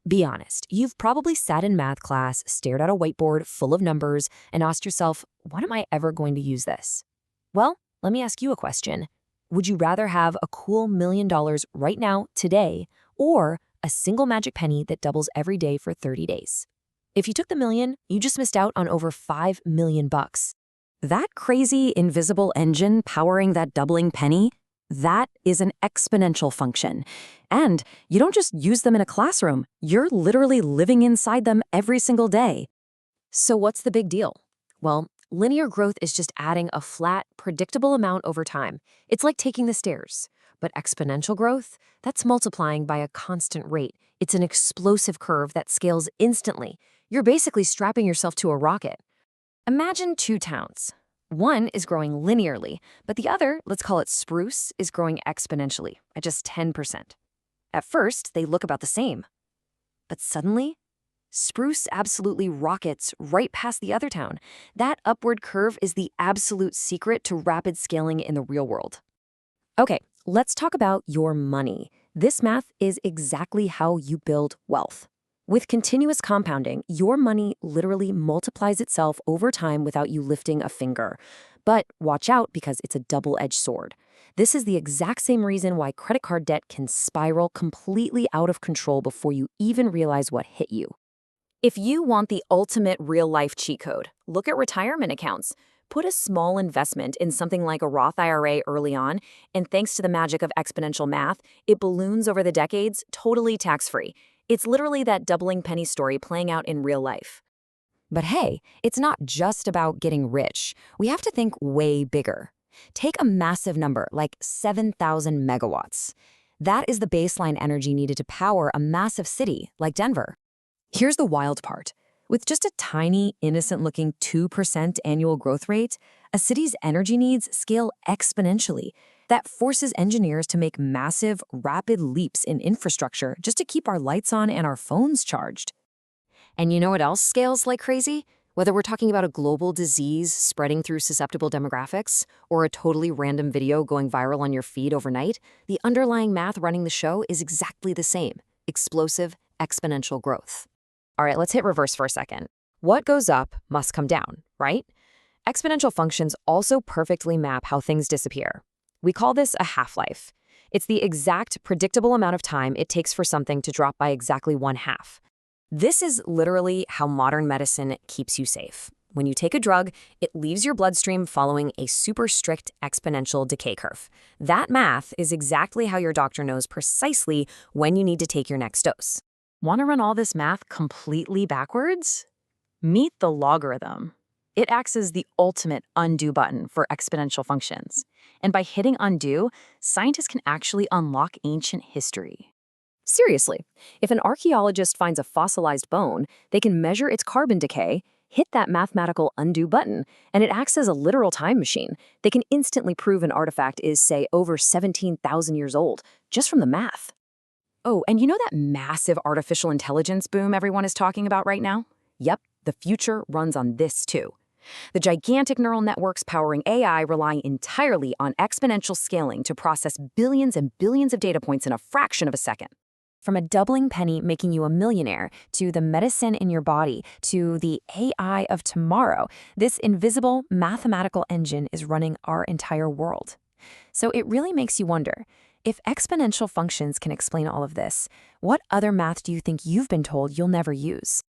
Be honest, you've probably sat in math class, stared at a whiteboard full of numbers, and asked yourself, when am I ever going to use this? Well, let me ask you a question. Would you rather have a cool $1 million right now, today, or a single magic penny that doubles every day for 30 days? If you took the million, you just missed out on over $5 million. That crazy invisible engine powering that doubling penny, that is an exponential function. And you don't just use them in a classroom, you're literally living inside them every single day. So what's the big deal? Well, linear growth is just adding a flat, predictable amount over time. It's like taking the stairs. But exponential growth, that's multiplying by a constant rate. It's an explosive curve that scales instantly. You're basically strapping yourself to a rocket. Imagine two towns. One is growing linearly, but the other, let's call it Spruce, is growing exponentially at just 10%. At first, they look about the same. But suddenly, Spruce absolutely rockets right past the other town. That upward curve is the absolute secret to rapid scaling in the real world. Okay, let's talk about your money. This math is exactly how you build wealth. With continuous compounding, your money literally multiplies itself over time without you lifting a finger. But watch out because it's a double-edged sword. This is the exact same reason why credit card debt can spiral completely out of control before you even realize what hit you. If you want the ultimate real-life cheat code, look at retirement accounts. Put a small investment in something like a Roth IRA early on, and thanks to the magic of exponential math, it balloons over the decades, totally tax-free. It's literally that doubling penny story playing out in real life. But hey, it's not just about getting rich. We have to think way bigger. Take a massive number like 7,000 megawatts. That is the baseline energy needed to power a massive city like Denver. Here's the wild part. With just a tiny, innocent-looking 2% annual growth rate, a city's energy needs scale exponentially. That forces engineers to make massive, rapid leaps in infrastructure just to keep our lights on and our phones charged. And you know what else scales like crazy? Whether we're talking about a global disease spreading through susceptible demographics or a totally random video going viral on your feed overnight, the underlying math running the show is exactly the same: explosive, exponential growth. All right, let's hit reverse for a second. What goes up must come down, right? Exponential functions also perfectly map how things disappear. We call this a half-life. It's the exact predictable amount of time it takes for something to drop by exactly 1/2. This is literally how modern medicine keeps you safe. When you take a drug, it leaves your bloodstream following a super strict exponential decay curve. That math is exactly how your doctor knows precisely when you need to take your next dose. Want to run all this math completely backwards? Meet the logarithm. It acts as the ultimate undo button for exponential functions. And by hitting undo, scientists can actually unlock ancient history. Seriously, if an archaeologist finds a fossilized bone, they can measure its carbon decay, hit that mathematical undo button, and it acts as a literal time machine. They can instantly prove an artifact is, say, over 17,000 years old, just from the math. Oh, and you know that massive artificial intelligence boom everyone is talking about right now? Yep, the future runs on this too. The gigantic neural networks powering AI rely entirely on exponential scaling to process billions and billions of data points in a fraction of a second. From a doubling penny making you a millionaire, to the medicine in your body, to the AI of tomorrow, this invisible mathematical engine is running our entire world. So it really makes you wonder, if exponential functions can explain all of this, what other math do you think you've been told you'll never use?